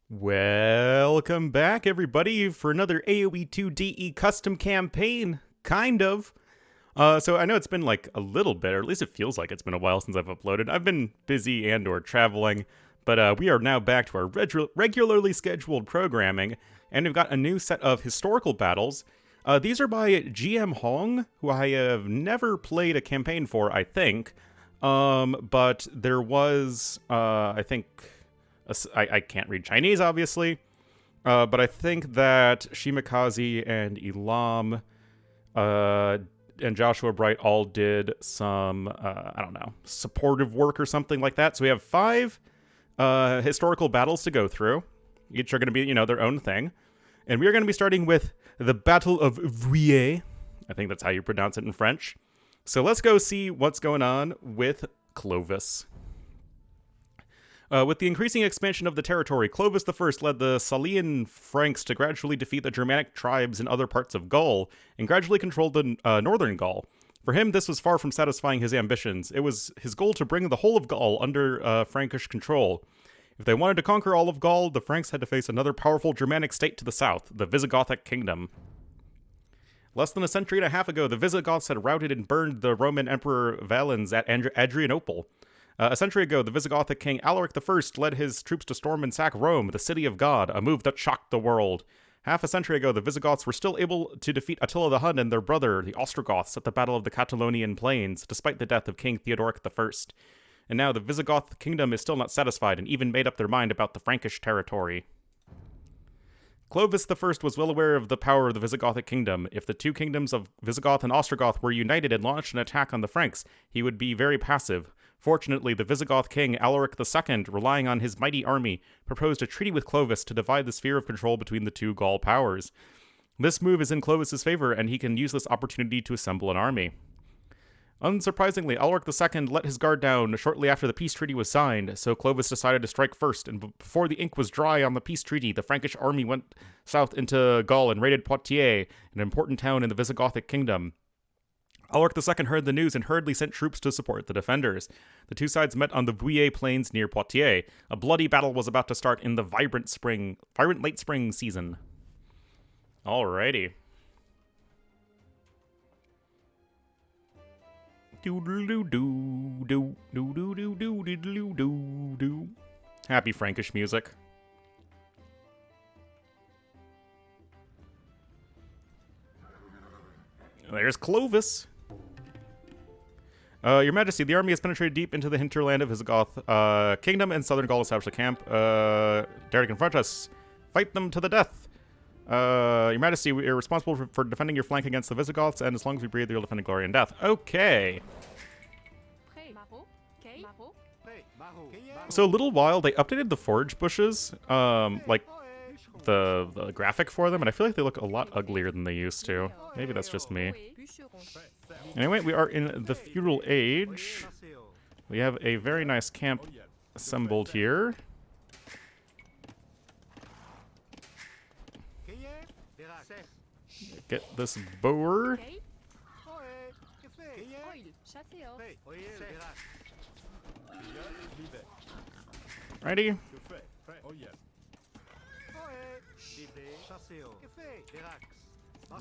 Welcome back, everybody, for another AoE2 DE custom campaign, kind of. So I know it's been like a little bit, or at least it feels like it's been a while since I've uploaded. I've been busy and or traveling, but we are now back to our regularly scheduled programming, and we've got a new set of historical battles. These are by GM Hong, who I have never played a campaign for, I think. But there was, I think... I can't read Chinese, obviously, but I think that Shimakaze and Elam and Joshua Bright all did some, I don't know, supportive work or something like that. So we have 5 historical battles to go through. Each are going to be, their own thing. And we are going to be starting with the Battle of Vouillé. I think that's how you pronounce it in French. So let's go see what's going on with Clovis. With the increasing expansion of the territory, Clovis I led the Salian Franks to gradually defeat the Germanic tribes in other parts of Gaul, and gradually controlled the northern Gaul. For him, this was far from satisfying his ambitions. It was his goal to bring the whole of Gaul under Frankish control. If they wanted to conquer all of Gaul, the Franks had to face another powerful Germanic state to the south, the Visigothic Kingdom. Less than a century and a half ago, the Visigoths had routed and burned the Roman Emperor Valens at Adrianople. A century ago, the Visigothic king Alaric I led his troops to storm and sack Rome, the city of God, a move that shocked the world. Half a century ago, the Visigoths were still able to defeat Attila the Hun and their brother, the Ostrogoths, at the Battle of the Catalonian Plains, despite the death of King Theodoric I. And now the Visigoth kingdom is still not satisfied and even made up their mind about the Frankish territory. Clovis I was well aware of the power of the Visigothic kingdom. If the two kingdoms of Visigoth and Ostrogoth were united and launched an attack on the Franks, he would be very passive. Fortunately, the Visigoth king Alaric II, relying on his mighty army, proposed a treaty with Clovis to divide the sphere of control between the two Gaul powers. This move is in Clovis's favor, and he can use this opportunity to assemble an army. Unsurprisingly, Alaric II let his guard down shortly after the peace treaty was signed, so Clovis decided to strike first, and before the ink was dry on the peace treaty, the Frankish army went south into Gaul and raided Poitiers, an important town in the Visigothic kingdom. Alaric II heard the news and hurriedly sent troops to support the defenders. The two sides met on the Vouillé plains near Poitiers. A bloody battle was about to start in the vibrant late spring season. Alrighty. Happy Frankish music. There's Clovis. Your Majesty, the army has penetrated deep into the hinterland of Visigoth Kingdom, and southern Gaul established a camp. Dare to confront us. Fight them to the death. Your Majesty, we are responsible for defending your flank against the Visigoths, and as long as we breathe, you'll defend glory and death. Okay. So a little while, they updated the forage bushes, like the graphic for them, and I feel like they look a lot uglier than they used to. Maybe that's just me. Anyway, we are in the feudal age. We have a very nice camp assembled here. Get this boar. Righty.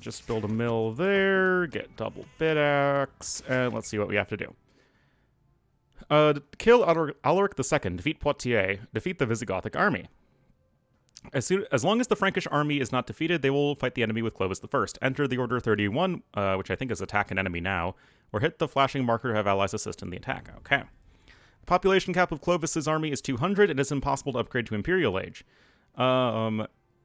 Just build a mill there, get double bit axe, and let's see what we have to do. Kill Alaric II, defeat Poitiers, defeat the Visigothic army. As long as the Frankish army is not defeated, they will fight the enemy with Clovis I. Enter the Order 31, which I think is attack an enemy now, or hit the flashing marker to have allies assist in the attack. Okay. The population cap of Clovis's army is 200, and it's impossible to upgrade to Imperial Age.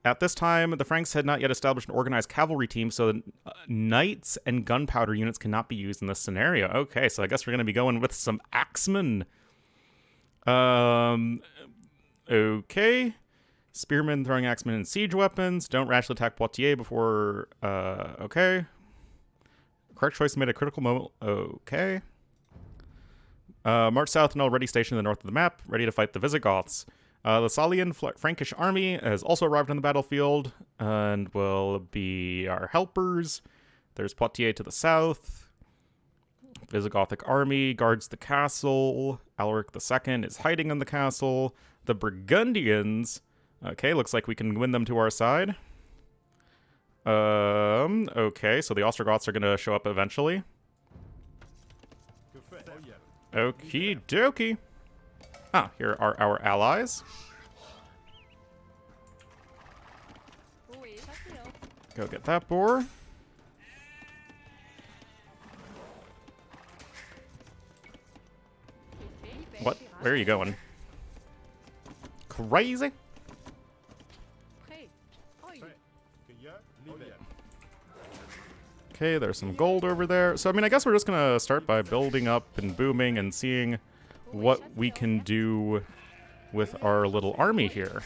At this time, the Franks had not yet established an organized cavalry team, so knights and gunpowder units cannot be used in this scenario. Okay, so I guess we're going to be going with some axemen. Okay. Spearmen throwing axemen and siege weapons. Don't rashly attack Poitiers before... okay. Correct choice made a critical moment. Okay. March south and already stationed in the north of the map, ready to fight the Visigoths. The Salian Frankish army has also arrived on the battlefield and will be our helpers. There's Poitiers to the south. Visigothic army guards the castle. Alaric II is hiding in the castle. The Burgundians Okay, looks like we can win them to our side. Okay, so the Ostrogoths are gonna show up eventually. Okie dokie. Ah, here are our allies. Go get that boar. What? Where are you going? Crazy? Okay, there's some gold over there. So, I mean, I guess we're just gonna start by building up and booming and seeing what we can do with our little army here.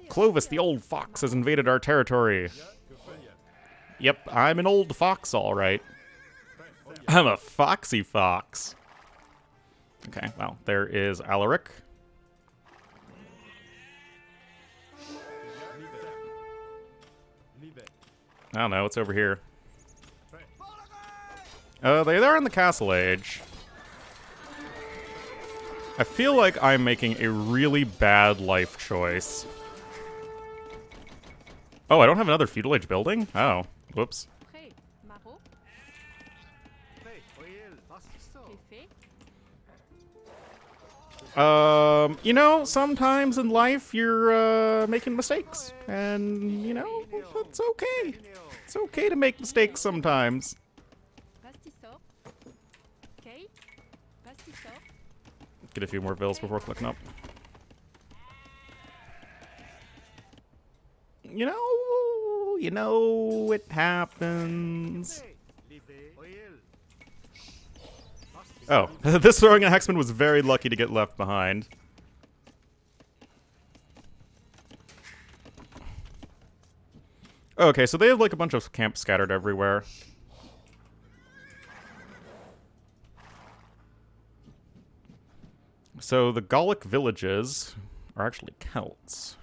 Clovis, the old fox, has invaded our territory. Yep, I'm an old fox, all right. I'm a foxy fox. Okay, well, there is Alaric. I don't know, it's over here. They are in the castle age. I feel like I'm making a really bad life choice. Oh, I don't have another feudal age building? Oh, whoops. You know, sometimes in life you're making mistakes, and you know, it's okay. It's okay to make mistakes sometimes. Get a few more vills before clicking up. You know, it happens. Oh, this throwing a Hexman was very lucky to get left behind. Okay, so they have like a bunch of camps scattered everywhere. So the Gallic villages are actually Celts.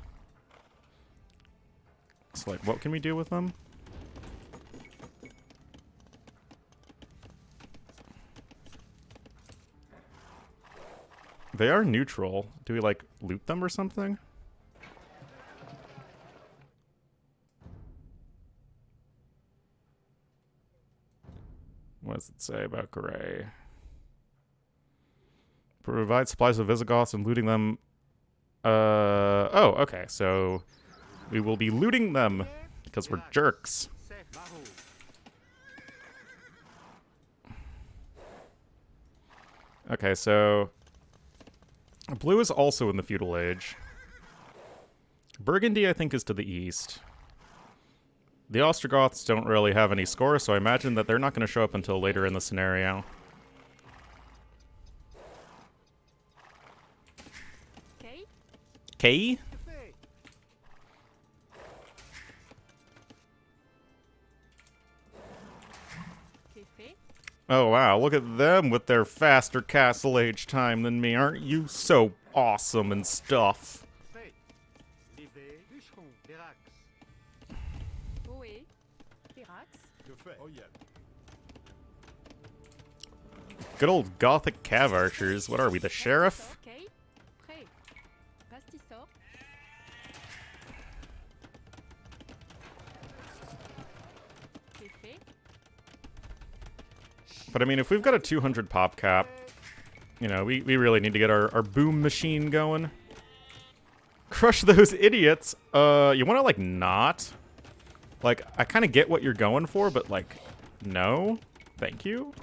So like, what can we do with them? They are neutral. Do we, like, loot them or something? What does it say about Gray? Provide supplies of Visigoths and looting them. Oh, okay. So we will be looting them because we're jerks. Okay, so blue is also in the feudal age. Burgundy, I think, is to the east. The Ostrogoths don't really have any score, so I imagine that they're not going to show up until later in the scenario. K? Oh wow, look at them with their faster castle age time than me. Aren't you so awesome and stuff? Good old Gothic cav archers. What are we, the sheriff? But I mean, if we've got a 200 pop cap, you know, we really need to get our boom machine going. Crush those idiots. You want to, like, not? Like, I kind of get what you're going for, but, like, no? Thank you?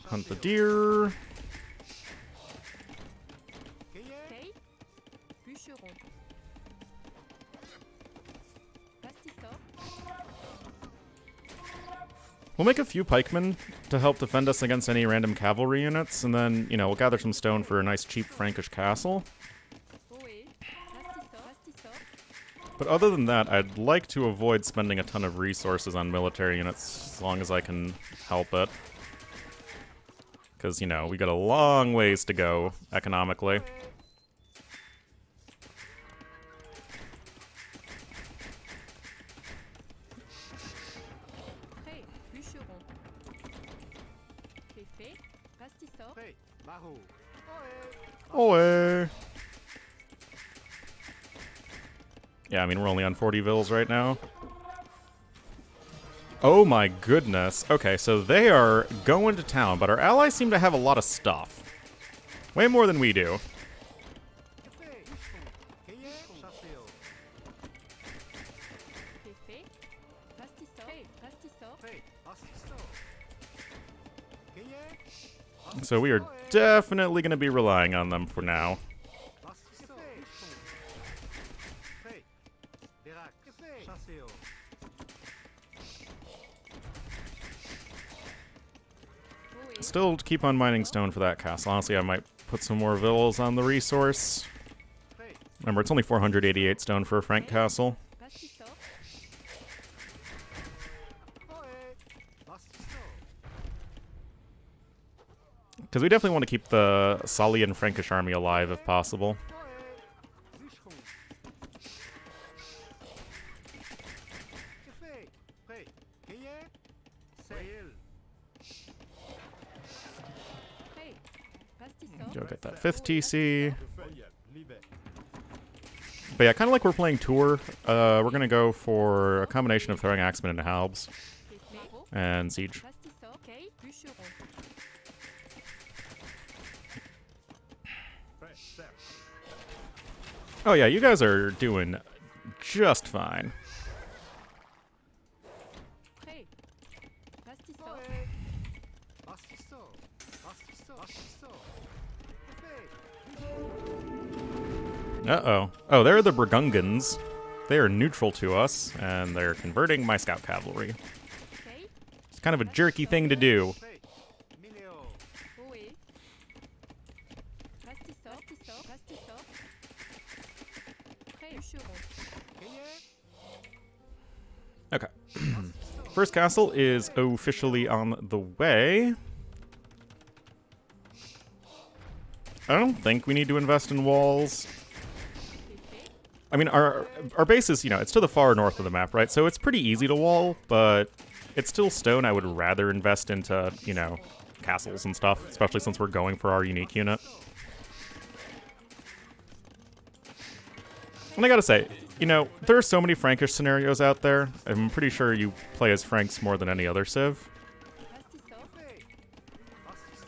Hunt the deer. We'll make a few pikemen to help defend us against any random cavalry units, and then, you know, we'll gather some stone for a nice cheap Frankish castle. But other than that, I'd like to avoid spending a ton of resources on military units as long as I can help it. because, you know, we got a long ways to go economically. Oe. Yeah, I mean, we're only on 40 vills right now. Oh my goodness. Okay, so they are going to town, but our allies seem to have a lot of stuff. Way more than we do. So we are definitely going to be relying on them for now. Still keep on mining stone for that castle. Honestly, I might put some more villas on the resource. Remember, it's only 488 stone for a Frank castle. Because we definitely want to keep the Salian Frankish army alive if possible. Go get that 5th TC. But yeah, kind of like we're playing Tour, we're going to go for a combination of throwing Axemen into Halbs and Siege. Oh yeah, you guys are doing just fine. Uh-oh. Oh, they're the Burgungans. They are neutral to us, and they're converting my scout cavalry. It's kind of a jerky thing to do. Okay. First castle is officially on the way. I don't think we need to invest in walls. I mean, our base is, you know, it's to the far north of the map, right? So it's pretty easy to wall, but it's still stone. I would rather invest into, you know, castles and stuff, especially since we're going for our unique unit. And I gotta say, you know, there are so many Frankish scenarios out there. I'm pretty sure you play as Franks more than any other civ.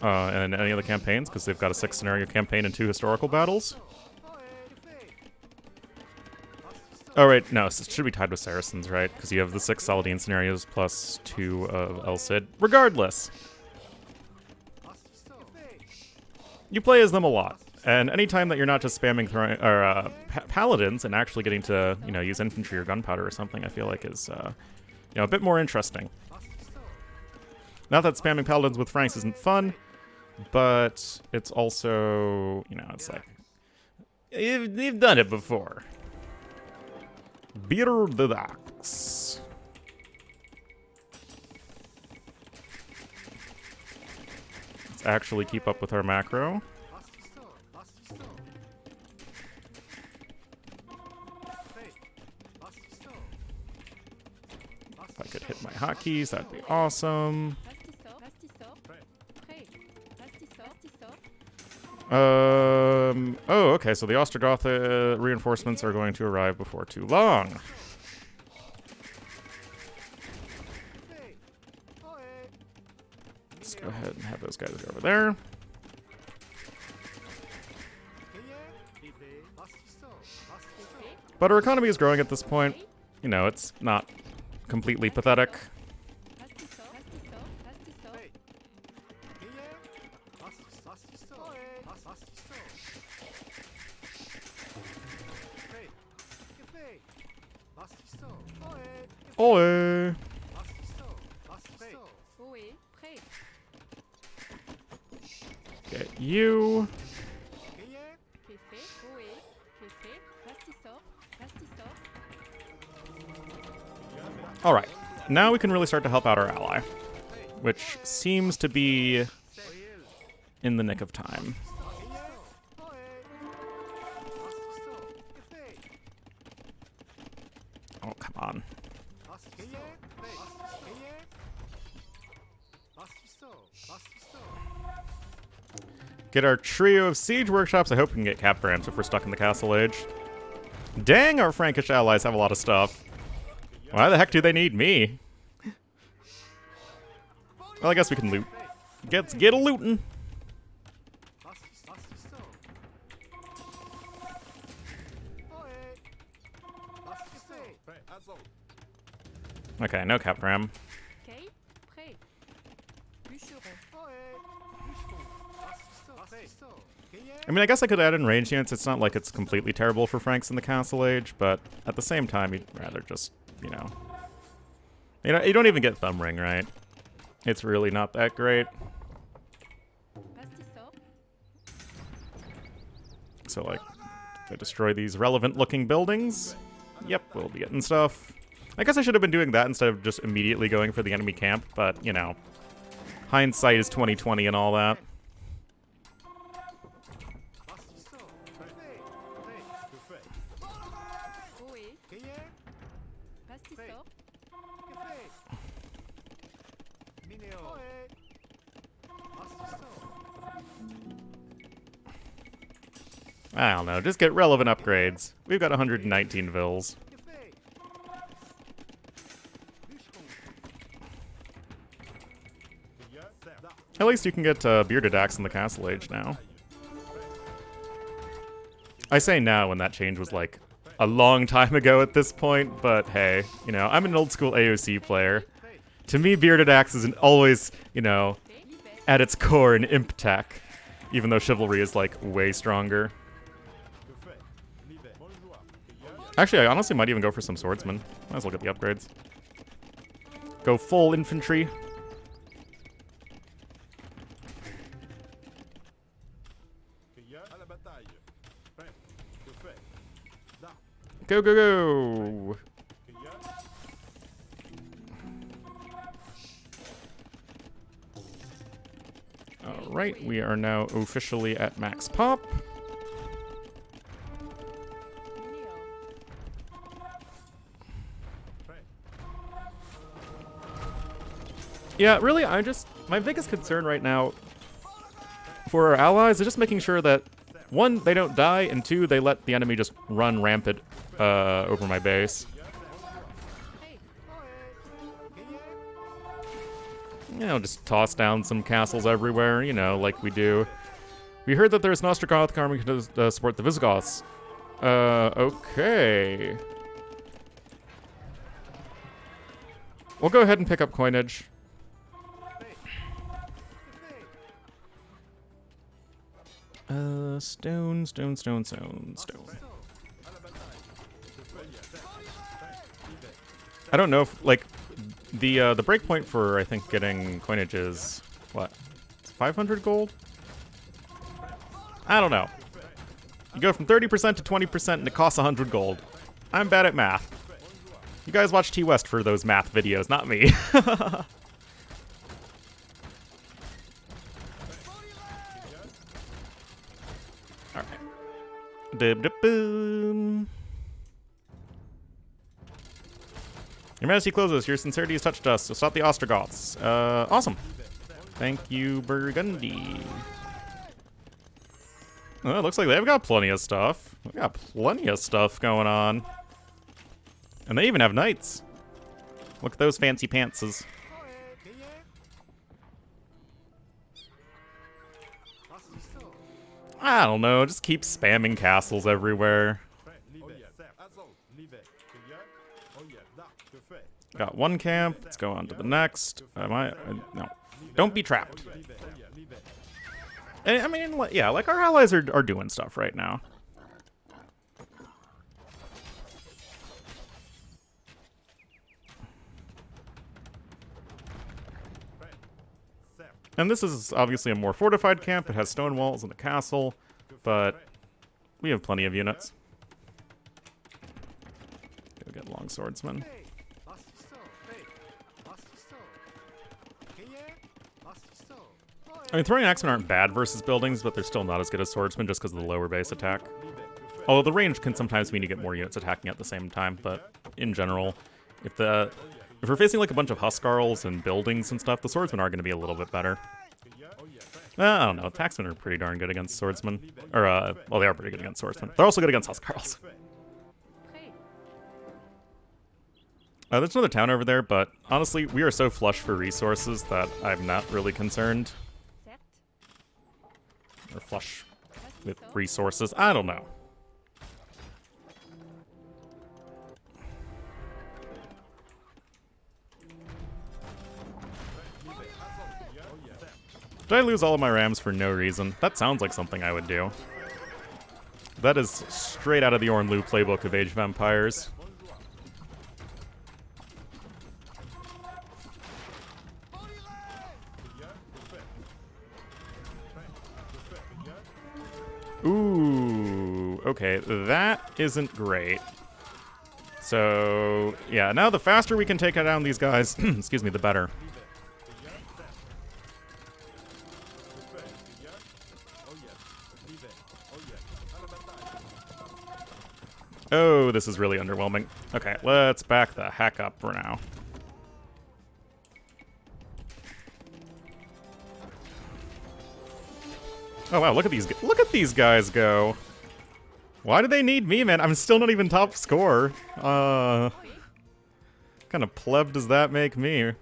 And any other campaigns, because they've got a 6-scenario campaign and 2 historical battles. Oh, right, no, so it should be tied with Saracens, right? Because you have the 6 Saladin scenarios plus 2 of El Cid. Regardless, you play as them a lot. And anytime that you're not just spamming paladins and actually getting to, you know, use infantry or gunpowder or something, I feel like is, you know, a bit more interesting. Not that spamming paladins with Franks isn't fun, but it's also, you know, it's like, you've done it before. Buildups. Let's actually keep up with our macro. If I could hit my hotkeys, that'd be awesome. Oh, okay, so the Ostrogoth reinforcements are going to arrive before too long. Let's go ahead and have those guys go over there. But our economy is growing at this point. You know, it's not completely pathetic. Oi! Get you. Alright, now we can really start to help out our ally, which seems to be in the nick of time. Oh, come on. Get our trio of siege workshops. I hope we can get cap ramps if we're stuck in the castle age. Dang, our Frankish allies have a lot of stuff. Why the heck do they need me? Well, I guess we can loot. Get a lootin'. Okay, no cap ram. I mean, I guess I could add in range units. It's not like it's completely terrible for Franks in the Castle Age, but at the same time, you'd rather just, you know, you don't even get Thumb Ring, right? It's really not that great. So, like, if I destroy these relevant-looking buildings, yep, we'll be getting stuff. I guess I should have been doing that instead of just immediately going for the enemy camp, but, you know, hindsight is 20/20 and all that. I don't know, just get relevant upgrades. We've got 119 vills. At least you can get bearded axe in the Castle Age now. I say now when that change was like a long time ago at this point, but hey, you know, I'm an old school AOC player. To me, bearded axe is always, you know, at its core an imp tech, even though chivalry is like way stronger. Actually, I honestly might even go for some swordsmen. Let's look at the upgrades. Go full infantry. Go, go, go! Alright, we are now officially at max pop. Yeah, really, my biggest concern right now for our allies is just making sure that, one, they don't die, and two, they let the enemy just run rampant over my base. You know, just toss down some castles everywhere, you know, like we do. We heard that there's an Ostrogothic army to support the Visigoths. Okay. We'll go ahead and pick up coinage. Stone. I don't know if, like, the breakpoint for, I think, getting coinage is, what? It's 500 gold? I don't know. You go from 30% to 20% and it costs 100 gold. I'm bad at math. You guys watch T-West for those math videos, not me. Boom. Your Majesty Clovis, your sincerity has touched us, so stop the Ostrogoths. Awesome. Thank you, Burgundy. Well, it looks like they've got plenty of stuff. They've got plenty of stuff going on. And they even have knights. Look at those fancy pantses. I don't know, just keep spamming castles everywhere. Got one camp, let's go on to the next. No. Don't be trapped. I mean, yeah, like our allies are doing stuff right now. And this is obviously a more fortified camp. It has stone walls and a castle, but we have plenty of units. Go get long swordsmen. I mean, throwing axemen aren't bad versus buildings, but they're still not as good as swordsmen just because of the lower base attack. Although the range can sometimes mean you get more units attacking at the same time, but in general, if we're facing like a bunch of Huskarls and buildings and stuff, the swordsmen are going to be a little bit better. I don't know, taxmen are pretty darn good against swordsmen. Or, well, they are pretty good against swordsmen. They're also good against Huskarls. There's another town over there, but honestly, we are so flush for resources that I'm not really concerned. Or flush with resources. I don't know. Did I lose all of my rams for no reason? That sounds like something I would do. That is straight out of the Ornlu playbook of Age of Empires. Ooh, okay, that isn't great. So, yeah, now the faster we can take down these guys, excuse me, the better. Oh, this is really underwhelming. Okay, let's back the heck up for now. Oh wow, look at these guys go. Why do they need me, man? I'm still not even top score. What kind of pleb does that make me?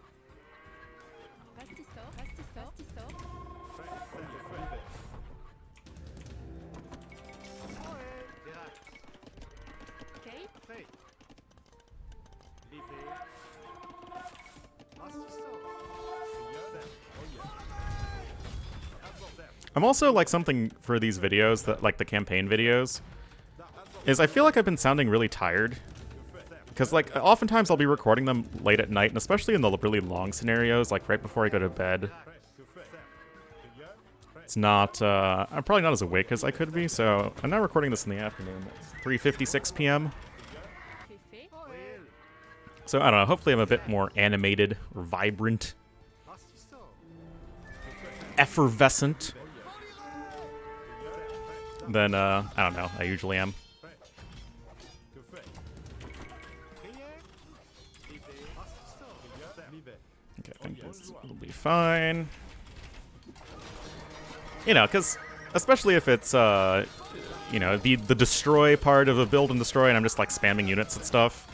I'm also, like, something for these videos, that like the campaign videos, is I feel like I've been sounding really tired. Because, like, oftentimes I'll be recording them late at night, and especially in the really long scenarios, like right before I go to bed. It's not, I'm probably not as awake as I could be, so I'm now recording this in the afternoon. It's 3:56 p.m. So, I don't know, hopefully I'm a bit more animated, or vibrant, effervescent than, I don't know, I usually am. Okay, I think this will be fine. You know, because, especially if it's, you know, the destroy part of a build and destroy, and I'm just, like, spamming units and stuff.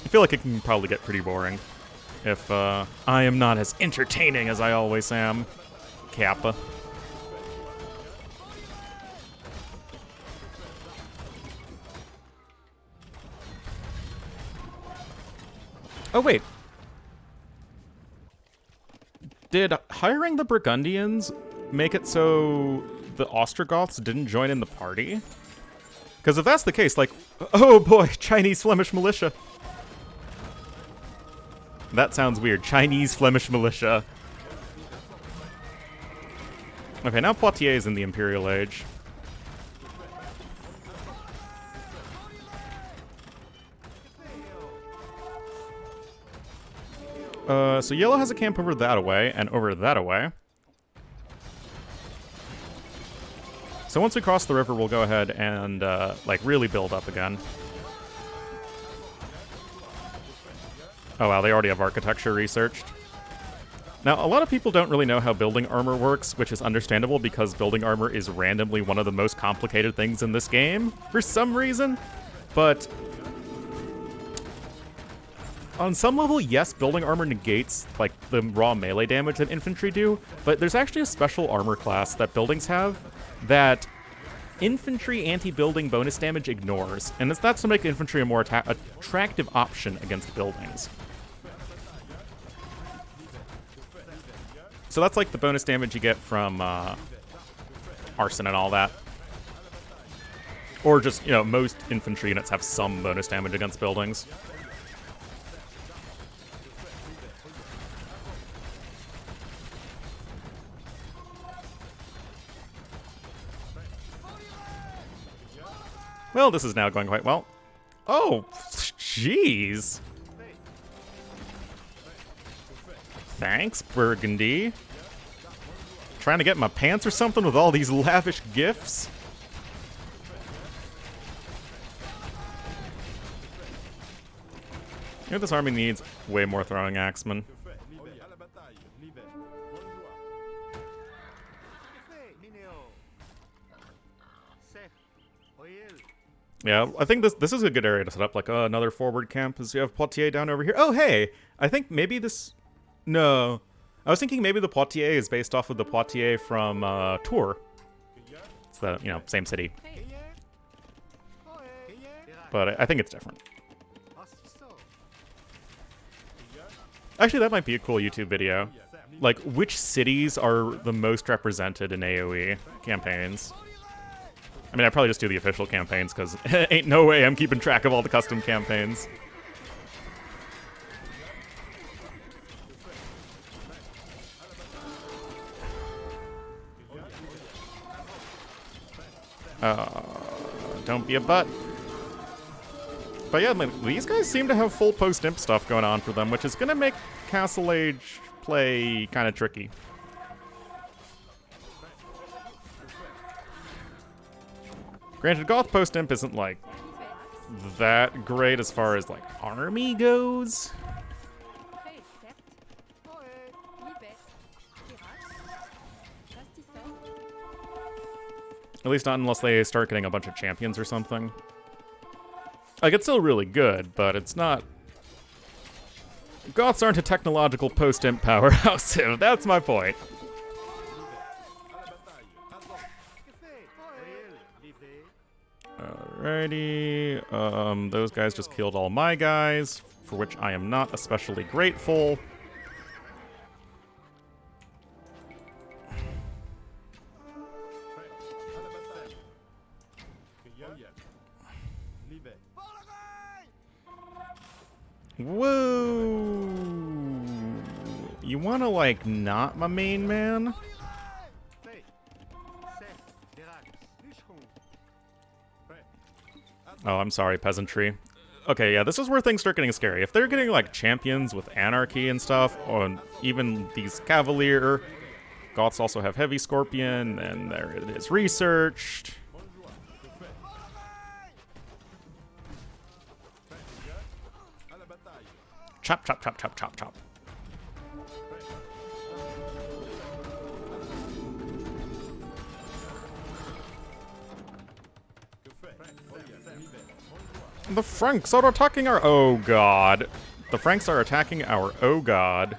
I feel like it can probably get pretty boring if, I am not as entertaining as I always am. Kappa. Oh, wait. Did hiring the Burgundians make it so the Ostrogoths didn't join in the party? Because if that's the case, like, oh boy, Chinese Flemish militia. That sounds weird. Chinese Flemish militia. Okay, now Poitiers is in the Imperial Age. So Yellow has a camp over that away, and over that away. So once we cross the river, we'll go ahead and, like, really build up again. Oh wow, they already have architecture researched. Now, a lot of people don't really know how building armor works, which is understandable because building armor is randomly one of the most complicated things in this game, for some reason. But on some level, yes, building armor negates, like, the raw melee damage that infantry do, but there's actually a special armor class that buildings have that infantry anti-building bonus damage ignores, and that's to make infantry a more attractive option against buildings. So that's like the bonus damage you get from arson and all that. Or just, you know, most infantry units have some bonus damage against buildings. Well, this is now going quite well. Oh, jeez. Thanks, Burgundy. Trying to get my pants or something with all these lavish gifts? You know, this army needs way more throwing axemen. Yeah, I think this is a good area to set up, like, another forward camp, as you have Poitiers down over here. Oh, hey! I think maybe this... No. I was thinking maybe the Poitiers is based off of the Poitiers from, Tours. It's the, you know, same city. But I think it's different. Actually, that might be a cool YouTube video. Like, which cities are the most represented in AoE campaigns? I mean, I'd probably just do the official campaigns, because ain't no way I'm keeping track of all the custom campaigns. Don't be a butt. But yeah, these guys seem to have full post-imp stuff going on for them, which is going to make Castle Age play kind of tricky. Granted, Goth post-imp isn't, like, that great as far as, like, army goes. At least not unless they start getting a bunch of champions or something. Like, it's still really good, but it's not... Goths aren't a technological post-imp powerhouse, so that's my point. Alrighty, those guys just killed all my guys, for which I am not especially grateful. Whoa! You wanna, like, not my main man? Oh, I'm sorry, peasantry. Okay, yeah, this is where things start getting scary. If they're getting, like, champions with anarchy and stuff, or even these cavalier, Goths also have heavy scorpion, and there it is researched. Chop, chop, chop, chop, chop, chop. The Franks are attacking our... Oh, God. The Franks are attacking our... Oh, God.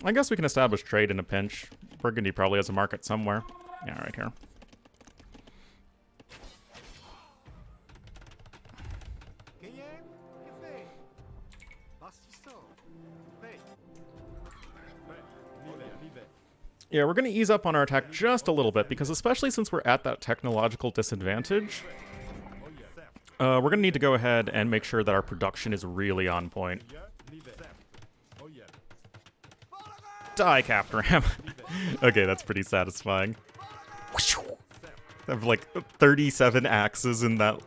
I guess we can establish trade in a pinch. Burgundy probably has a market somewhere. Yeah, right here. Yeah, we're going to ease up on our attack just a little bit, because especially since we're at that technological disadvantage, we're going to need to go ahead and make sure that our production is really on point. Die, Capram. Okay, that's pretty satisfying. I have like 37 axes in that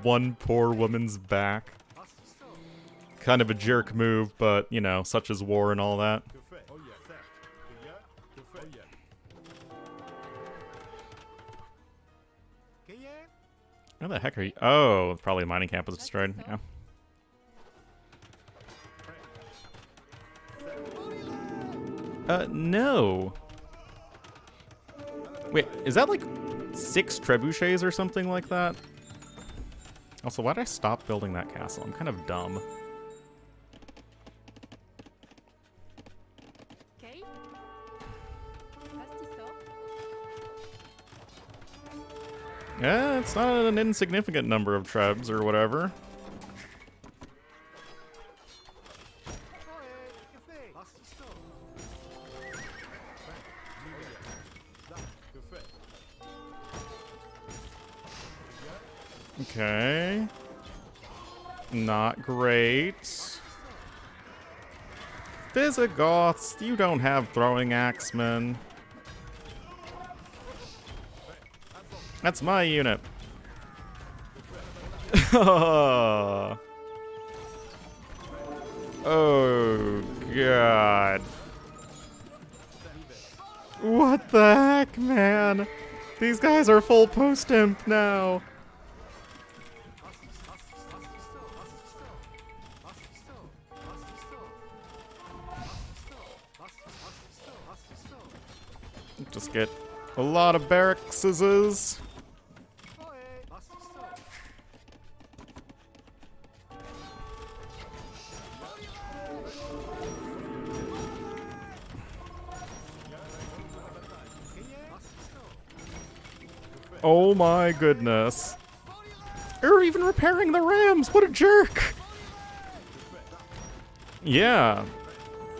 one poor woman's back. Kind of a jerk move, but, you know, such is war and all that. Where the heck are you? Oh, probably the mining camp was destroyed. Yeah. No. Wait, is that like 6 trebuchets or something like that? Also, why did I stop building that castle? I'm kind of dumb. Yeah, it's not an insignificant number of trebs or whatever. Okay. Not great. Visigoths, you don't have throwing axemen. That's my unit. Oh, God. What the heck, man? These guys are full post-imp now. Just get a lot of barrackses. Oh my goodness. They're even repairing the rams. What a jerk. Yeah.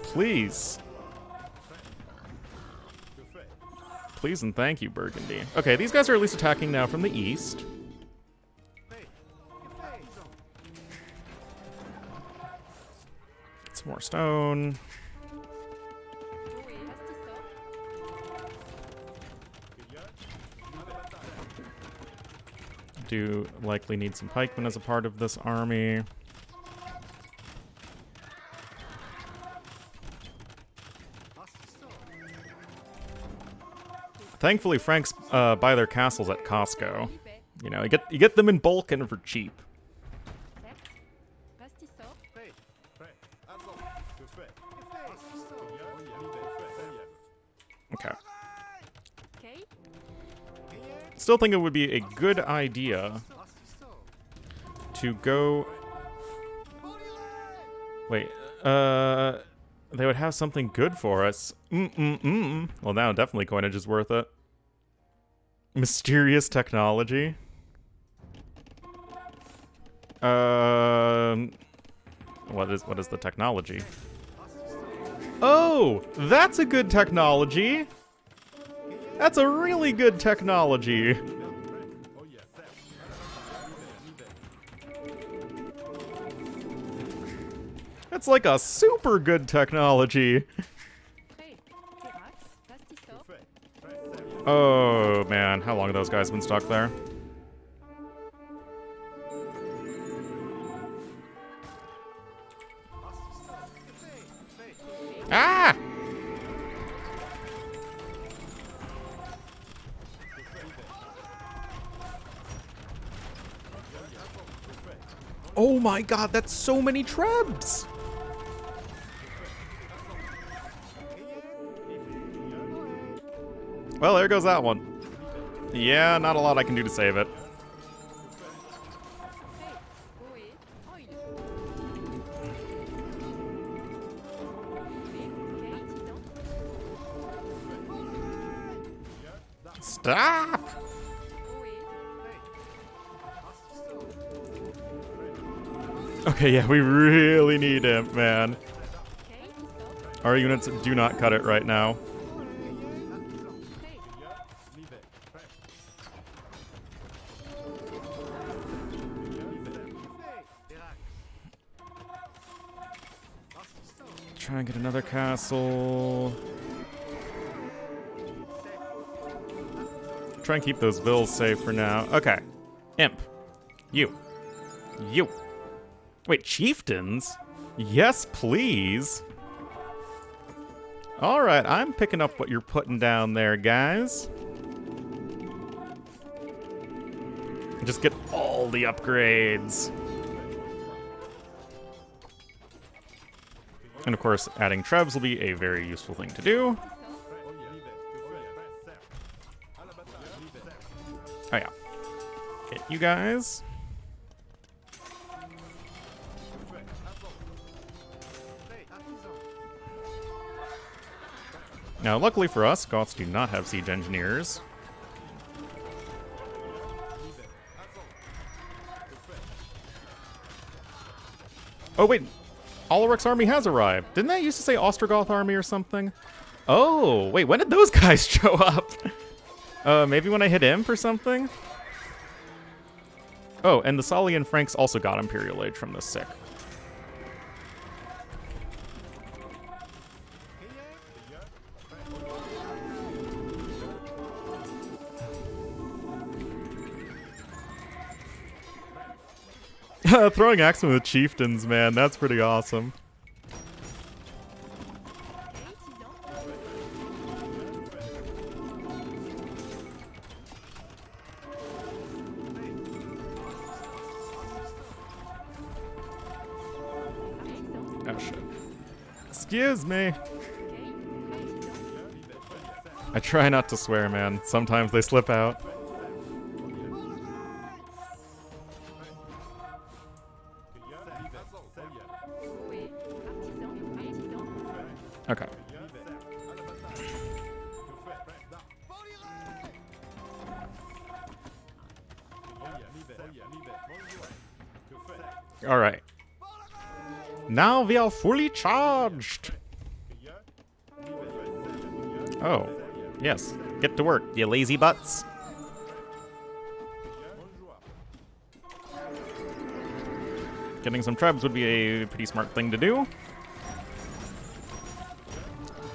Please. Please and thank you, Burgundy. Okay, these guys are at least attacking now from the east. Get some more stone. Do likely need some pikemen as a part of this army. Thankfully, Franks buy their castles at Costco. You know, you get them in bulk and for cheap. Okay. Still think it would be a good idea to go... Wait, they would have something good for us. Well, now definitely coinage is worth it. Mysterious technology. What is the technology? Oh, that's a good technology. That's a really good technology. That's like a super good technology. Oh man, how long have those guys been stuck there? Ah! Oh my god, that's so many trebs! Well, there goes that one. Yeah, not a lot I can do to save it. Stop! Okay, yeah, we really need him, man. Our units do not cut it right now. Try and get another castle. Try and keep those bills safe for now. Okay. Imp. You. You. Wait, chieftains? Yes, please. Alright, I'm picking up what you're putting down there, guys. Just get all the upgrades. And of course, adding trebs will be a very useful thing to do. Oh yeah. Hit you guys. Now, luckily for us, Goths do not have siege engineers. Oh wait, Alaric's army has arrived. Didn't that used to say Ostrogoth army or something? Oh, wait, when did those guys show up? Maybe when I hit imp or something? Oh, and the Salian Franks also got Imperial Age from this sick. Throwing axemen with chieftains, man, that's pretty awesome. Oh shit. Excuse me. I try not to swear, man. Sometimes they slip out. Okay. All right. Now we are fully charged. Oh, yes. Get to work, you lazy butts. Getting some trebs would be a pretty smart thing to do.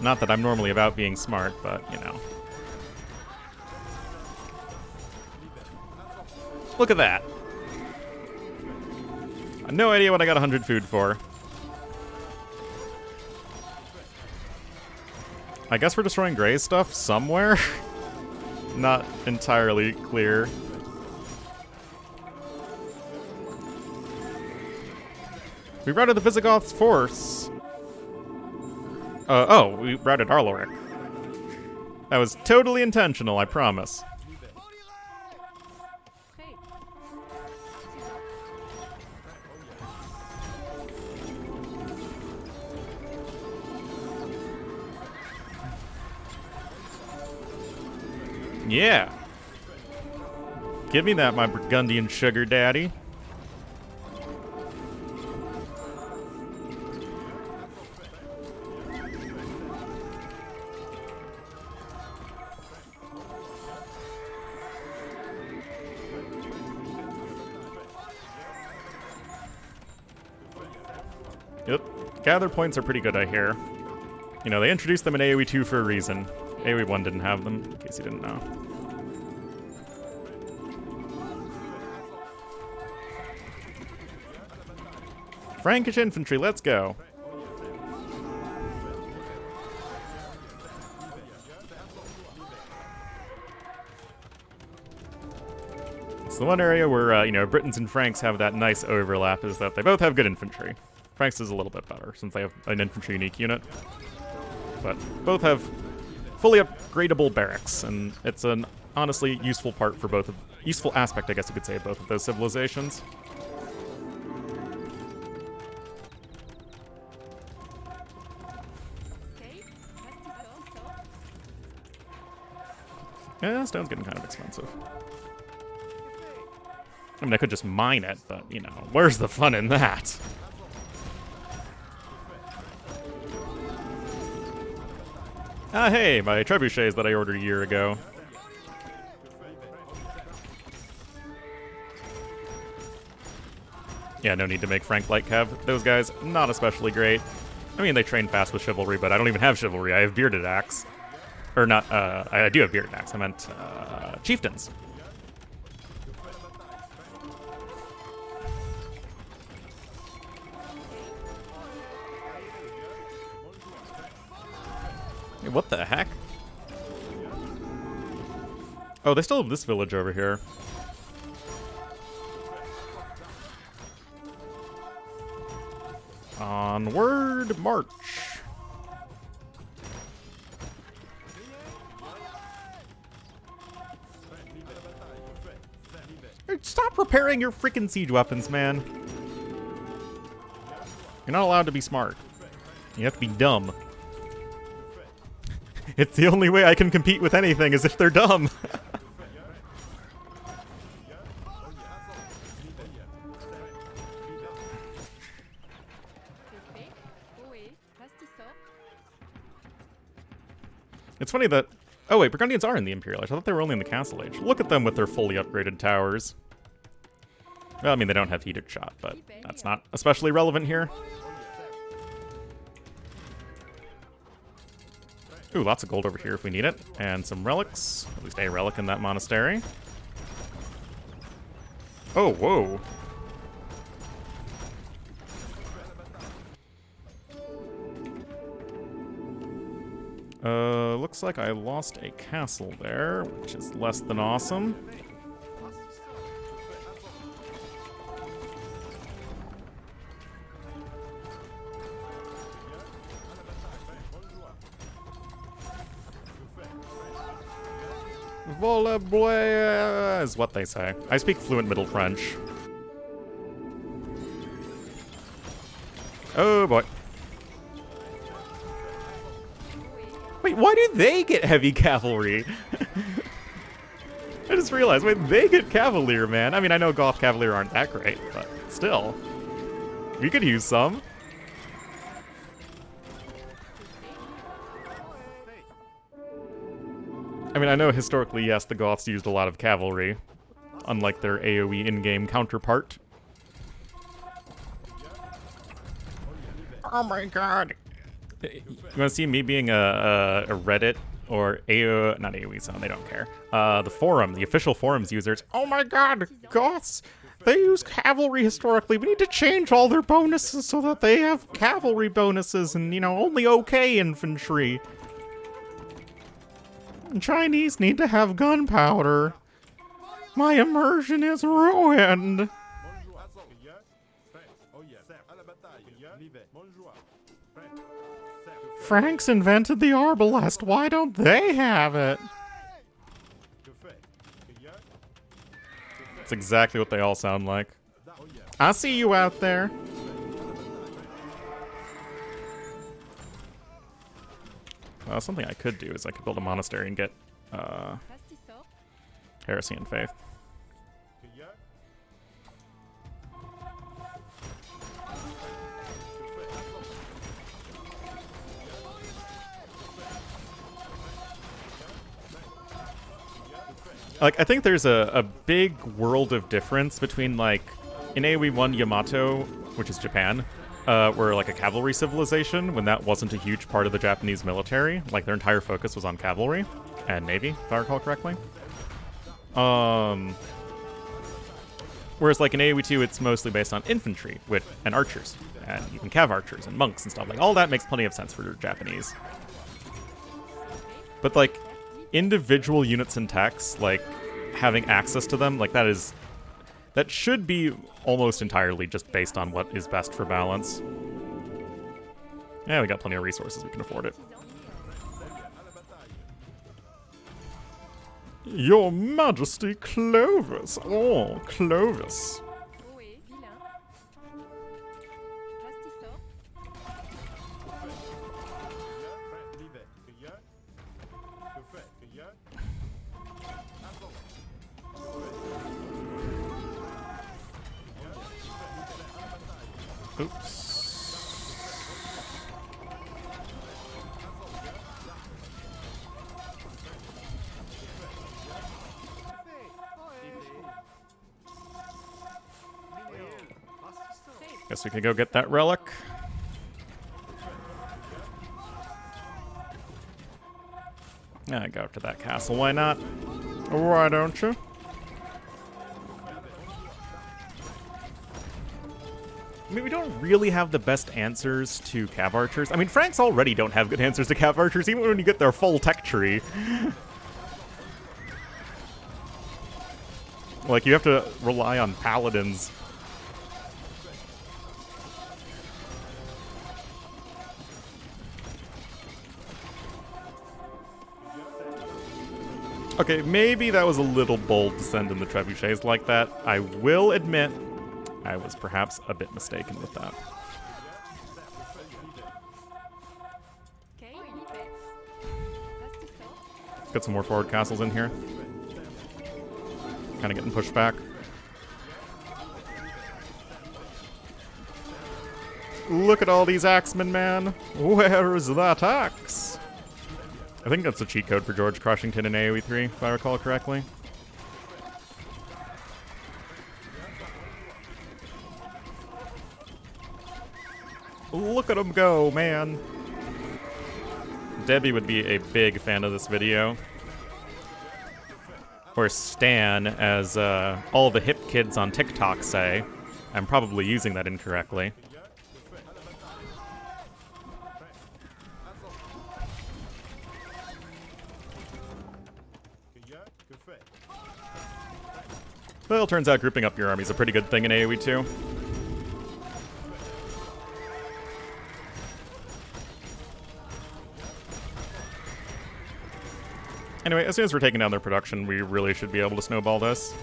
Not that I'm normally about being smart, but, you know. Look at that. I have no idea what I got 100 food for. I guess we're destroying Gray's stuff somewhere? Not entirely clear. We routed the Visigoths' force. Oh, we routed Alaric. That was totally intentional, I promise. Yeah. Give me that, my Burgundian sugar daddy. Yep. Gather points are pretty good, I hear. You know, they introduced them in AoE2 for a reason. AoE1 didn't have them, in case you didn't know. Frankish infantry, let's go. It's the one area where, you know, Britons and Franks have that nice overlap, is that they both have good infantry. Franks is a little bit better, since they have an infantry unique unit. But both have fully upgradable barracks, and it's an honestly useful part for both of, useful aspect, I guess you could say, of both of those civilizations. Yeah, stone's getting kind of expensive. I mean, I could just mine it, but, you know, where's the fun in that? Ah, hey, my trebuchets that I ordered a year ago. Yeah, no need to make Frank like Cav. Those guys, not especially great. I mean, they train fast with chivalry, but I don't even have chivalry. I have bearded axe. Or not, I do have bearded axe. I meant, chieftains. What the heck? Oh, they still have this village over here. Onward march. Stop repairing your freaking siege weapons, man. You're not allowed to be smart. You have to be dumb. It's the only way I can compete with anything is if they're dumb. It's funny that... Oh wait, Burgundians are in the Imperial Age. I thought they were only in the Castle Age. Look at them with their fully upgraded towers. Well, I mean, they don't have heated shot, but that's not especially relevant here. Ooh, lots of gold over here if we need it. And some relics. At least a relic in that monastery. Oh, whoa. Looks like I lost a castle there, which is less than awesome. Vola bleu is what they say. I speak fluent Middle French. Oh boy. Wait, why do they get heavy cavalry? I just realized, wait, they get Cavalier, man. I mean, I know Goth Cavalier aren't that great, but still. We could use some. I mean, I know historically, yes, the Goths used a lot of cavalry, unlike their AoE in-game counterpart. Oh my god! You want to see me being a Reddit or not AoE Zone, they don't care. The forum, the official forums users. Oh my god, Goths! They use cavalry historically. We need to change all their bonuses so that they have cavalry bonuses and, you know, only okay infantry. Chinese need to have gunpowder. My immersion is ruined. Franks invented the arbalest. Why don't they have it? That's exactly what they all sound like. I see you out there. Something I could do is I could build a monastery and get heresy and faith. Like, I think there's a big world of difference between, like, in AoE 1 Yamato, which is Japan, were like a cavalry civilization when that wasn't a huge part of the Japanese military. Like, their entire focus was on cavalry and navy, if I recall correctly. Whereas, like, in AoE 2, it's mostly based on infantry and archers, and even cav archers and monks and stuff. Like, all that makes plenty of sense for the Japanese. But, like, individual units and techs, like, having access to them, like, that should be almost entirely just based on what is best for balance. Yeah, we got plenty of resources, we can afford it. Your Majesty, Clovis! Oh, Clovis. Oops. Guess we could go get that relic. Yeah, go to that castle, why not? Why don't you? I mean, we don't really have the best answers to cav archers. I mean, Franks already don't have good answers to cav archers, even when you get their full tech tree. Like, you have to rely on paladins. Okay, maybe that was a little bold to send in the trebuchets like that. I will admit, I was perhaps a bit mistaken with that. Let's get some more forward castles in here. Kind of getting pushed back. Look at all these axemen, man. Where is that axe? I think that's a cheat code for George Crushington in AoE 3, if I recall correctly. Look at him go, man. Debbie would be a big fan of this video. Or Stan, as all the hip kids on TikTok say. I'm probably using that incorrectly. Well, turns out grouping up your army is a pretty good thing in AoE2. Anyway, as soon as we're taking down their production, we really should be able to snowball this.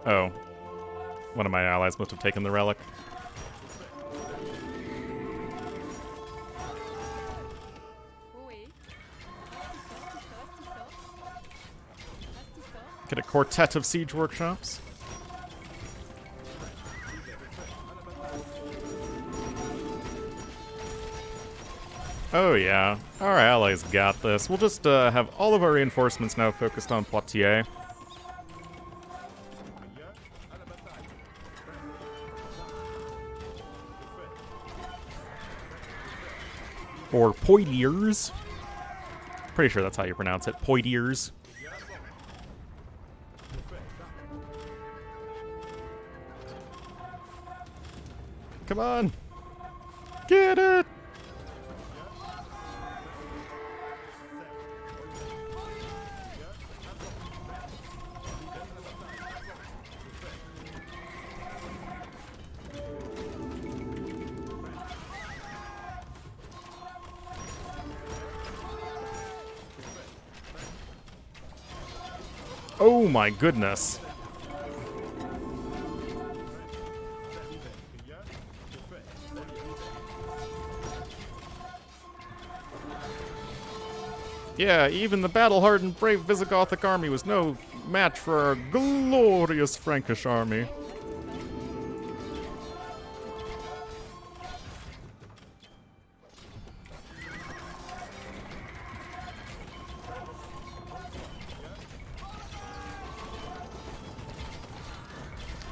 Oh. One of my allies must have taken the relic. Get a quartet of siege workshops. Oh yeah, our allies got this. We'll just have all of our reinforcements now focused on Poitiers. Or Poitiers. Pretty sure that's how you pronounce it. Poitiers. Come on. Get it! Oh my goodness. Yeah, even the battle-hardened brave Visigothic army was no match for our glorious Frankish army.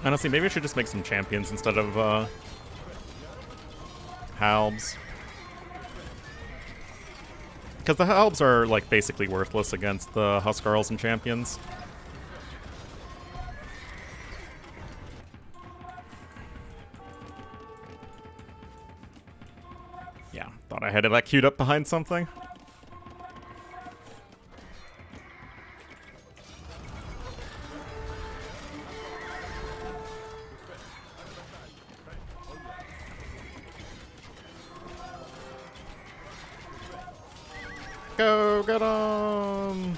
Honestly, maybe I should just make some champions instead of, halbs. Because the halbs are, like, basically worthless against the Huskarls and champions. Yeah, thought I had that queued up behind something. Go, get 'em!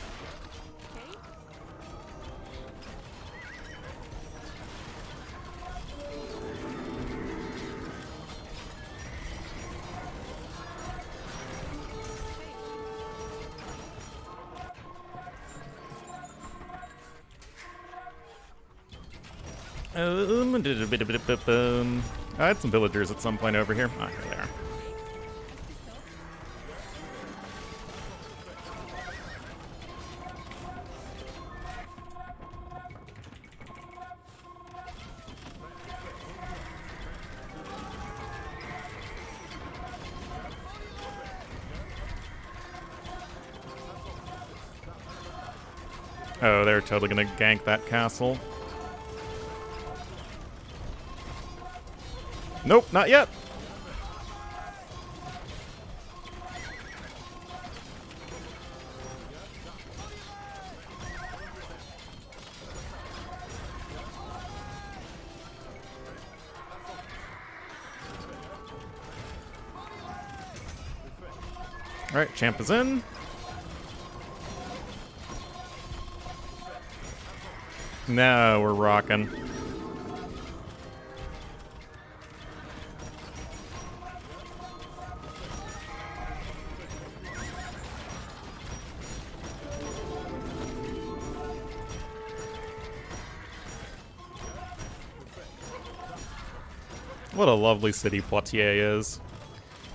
I had some villagers at some point over here. Ah, here they are. Oh, they're totally gonna gank that castle. Nope, not yet. Alright, champ is in. Now we're rocking. What a lovely city Poitiers is.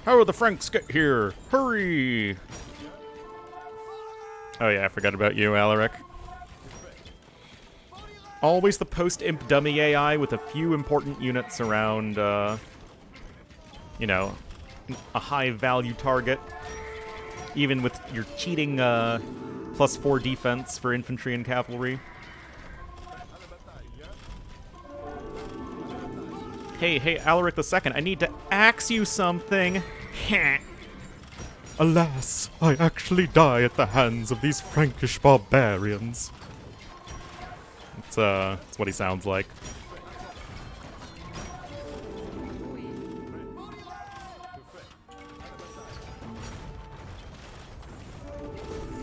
How will the Franks get here? Hurry! Oh yeah, I forgot about you, Alaric. Always the post-imp dummy AI with a few important units around, you know, a high-value target. Even with your cheating, +4 defense for infantry and cavalry. Hey, Alaric II, I need to ask you something. Alas, I actually die at the hands of these Frankish barbarians. It's what he sounds like.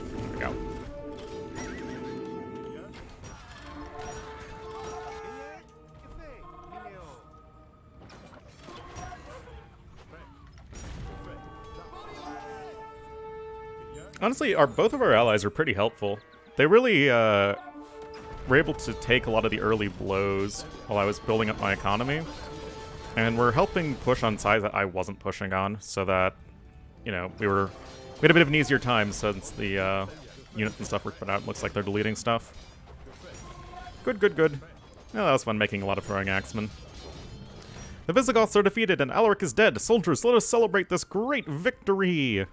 There we go. Honestly, both of our allies are pretty helpful. They really were able to take a lot of the early blows while I was building up my economy. And we're helping push on sides that I wasn't pushing on, so that, you know, we had a bit of an easier time since the units and stuff were put out. Looks like they're deleting stuff. Good. Well, that was fun making a lot of throwing axemen. The Visigoths are defeated and Alaric is dead. Soldiers, let us celebrate this great victory!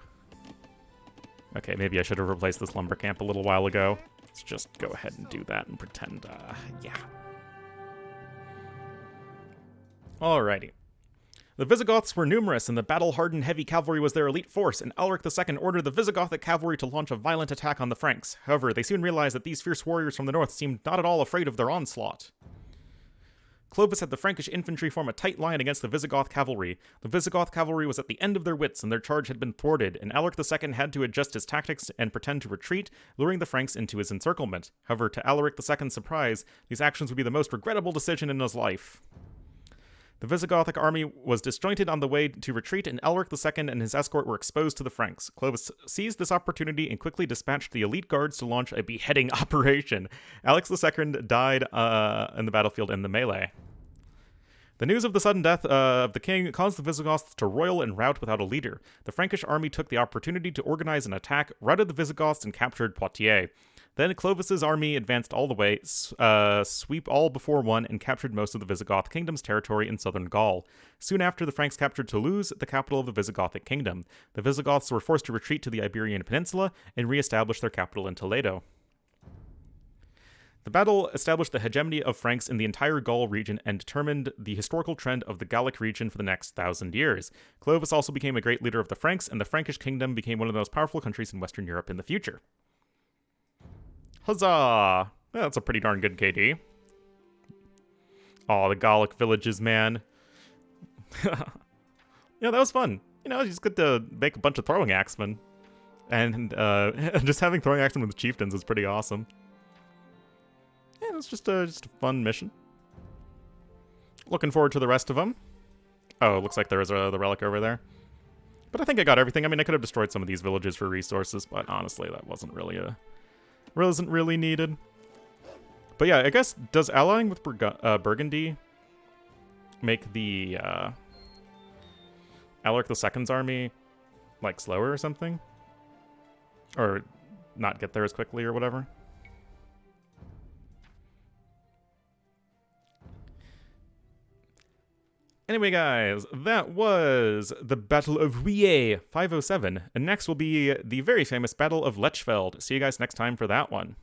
Okay, maybe I should have replaced this lumber camp a little while ago. Let's just go ahead and do that and pretend, yeah. Alrighty. The Visigoths were numerous, and the battle-hardened heavy cavalry was their elite force, and Alaric II ordered the Visigothic cavalry to launch a violent attack on the Franks. However, they soon realized that these fierce warriors from the north seemed not at all afraid of their onslaught. Clovis had the Frankish infantry form a tight line against the Visigoth cavalry. The Visigoth cavalry was at the end of their wits, and their charge had been thwarted, and Alaric II had to adjust his tactics and pretend to retreat, luring the Franks into his encirclement. However, to Alaric II's surprise, these actions would be the most regrettable decision in his life. The Visigothic army was disjointed on the way to retreat, and Alaric II and his escort were exposed to the Franks. Clovis seized this opportunity and quickly dispatched the elite guards to launch a beheading operation. Alex II died in the battlefield in the melee. The news of the sudden death of the king caused the Visigoths to roil and rout without a leader. The Frankish army took the opportunity to organize an attack, routed the Visigoths, and captured Poitiers. Then Clovis's army advanced all the way, sweep all before one, and captured most of the Visigoth kingdom's territory in southern Gaul. Soon after, the Franks captured Toulouse, the capital of the Visigothic kingdom. The Visigoths were forced to retreat to the Iberian Peninsula and re-establish their capital in Toledo. The battle established the hegemony of Franks in the entire Gaul region and determined the historical trend of the Gallic region for the next 1,000 years. Clovis also became a great leader of the Franks, and the Frankish kingdom became one of the most powerful countries in Western Europe in the future. Huzzah! Yeah, that's a pretty darn good KD. Oh, the Gallic villages, man. Yeah, that was fun. You know, you just get to make a bunch of throwing axemen. And just having throwing axemen with chieftains is pretty awesome. Yeah, it was just a fun mission. Looking forward to the rest of them. Oh, looks like there is the relic over there. But I think I got everything. I mean, I could have destroyed some of these villages for resources, but honestly, that wasn't really needed. But yeah, I guess, does allying with Burgundy make the Alaric II's army, like, slower or something? Or not get there as quickly or whatever? Anyway, guys, that was the Battle of Vouillé 507, and next will be the very famous Battle of Lechfeld. See you guys next time for that one.